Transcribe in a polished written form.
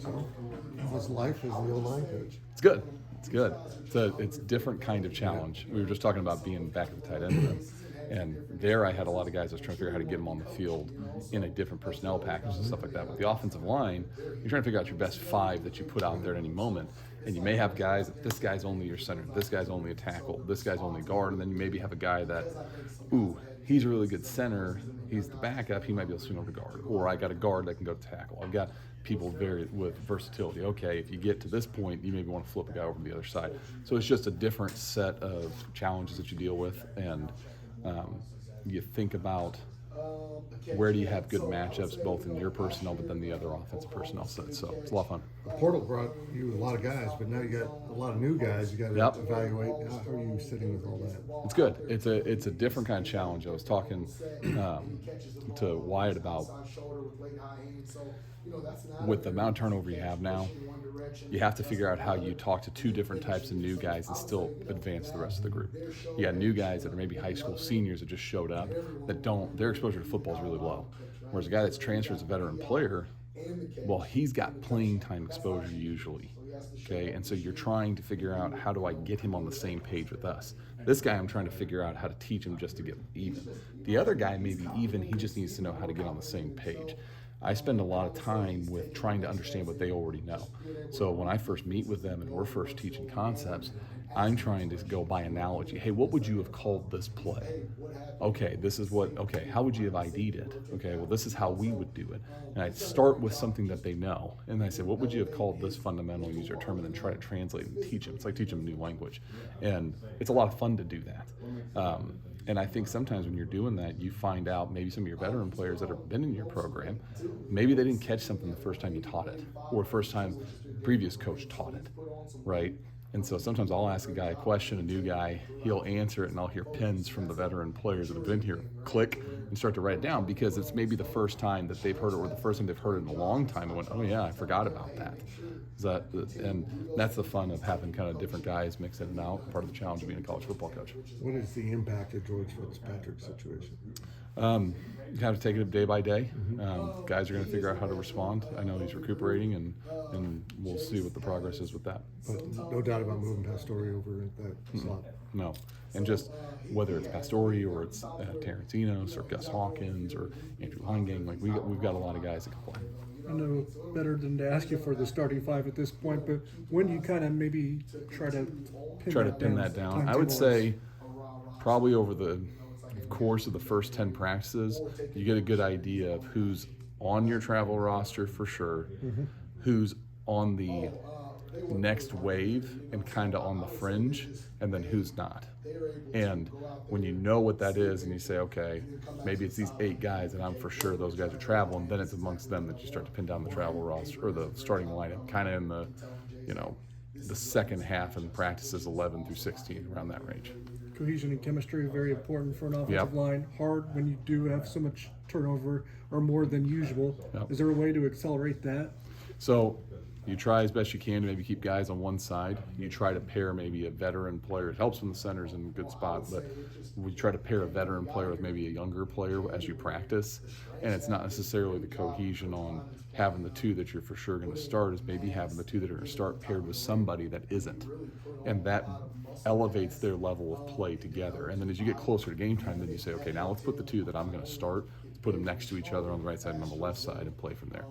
So, how's life as the O-line coach? It's good. It's good. It's a different kind of challenge. We were just talking about being back at the tight end room. And there I had a lot of guys I was trying to figure out how to get them on the field in a different personnel package and stuff like that. With the offensive line, you're trying to figure out your best five that you put out there at any moment. And you may have guys that this guy's only your center, this guy's only a tackle, this guy's only guard, and then you maybe have a guy that, he's a really good center, he's the backup, he might be able to swing over to guard. Or I got a guard that can go to tackle. I've got people with versatility. Okay, if you get to this point, you maybe want to flip a guy over to the other side. So it's just a different set of challenges that you deal with, and you think about where do you have good matchups both in your personnel but then the other offensive personnel set. So it's a lot of fun. The portal brought you a lot of guys, but now you got a lot of new guys. You got to evaluate. How are you sitting with all that? It's good. It's a different kind of challenge. I was talking to Wyatt about with the amount of turnover you have now, you have to figure out how you talk to two different types of new guys and still advance the rest of the group. You got new guys that are maybe high school seniors that just showed up that their exposure to football is really low. Whereas a guy that's transferred as a veteran player, well, he's got playing time exposure usually. Okay, and so you're trying to figure out how do I get him on the same page with us. This guy I'm trying to figure out how to teach him just to get even. The other guy maybe even, he just needs to know how to get on the same page. I spend a lot of time with trying to understand what they already know. So when I first meet with them and we're first teaching concepts, I'm trying to go by analogy. Hey, what would you have called this play? Okay, how would you have ID'd it? Okay, well, this is how we would do it. And I'd start with something that they know. And I say, what would you have called this fundamental user term? And then try to translate and teach them. It's like teaching them a new language. And it's a lot of fun to do that. And I think sometimes when you're doing that, you find out maybe some of your veteran players that have been in your program, maybe they didn't catch something the first time you taught it, or the first time the previous coach taught it, right? And so sometimes I'll ask a guy a question, a new guy, he'll answer it, and I'll hear pins from the veteran players that have been here click and start to write it down because it's maybe the first time that they've heard it or the first time they've heard it in a long time and went, oh yeah, I forgot about that. And that's the fun of having kind of different guys mix in and out, part of the challenge of being a college football coach. What is the impact of George Fitzpatrick's situation? You have to take it day by day. Guys are going to figure out how to respond. I know he's recuperating, and we'll see what the progress is with that. But no doubt about moving Pastore over at that slot. No. And just whether it's Pastore or it's Terrence Enos or Gus Hawkins or Andrew Heingang, like we've got a lot of guys that can play. I know better than to ask you for the starting five at this point, but when do you kind of maybe try to pin that down? I would say probably over the course of the first 10 practices, you get a good idea of who's on your travel roster for sure, who's on the next wave and kind of on the fringe, and then who's not. And when you know what that is and you say, okay, maybe it's these 8 guys and I'm for sure those guys are traveling, then it's amongst them that you start to pin down the travel roster or the starting lineup, kind of in the, the second half in practices 11 through 16, around that range. Cohesion and chemistry are very important for an offensive line. Hard when you do have so much turnover or more than usual. Is there a way to accelerate that? So you try as best you can to maybe keep guys on one side. You try to pair maybe a veteran player. It helps when the center's in a good spot, but we try to pair a veteran player with maybe a younger player as you practice. And it's not necessarily the cohesion on having the two that you're for sure going to start, is maybe having the two that are going to start paired with somebody that isn't. And that elevates their level of play together. And then as you get closer to game time, then you say, okay, now let's put the two that I'm going to start, let's put them next to each other on the right side and on the left side and play from there.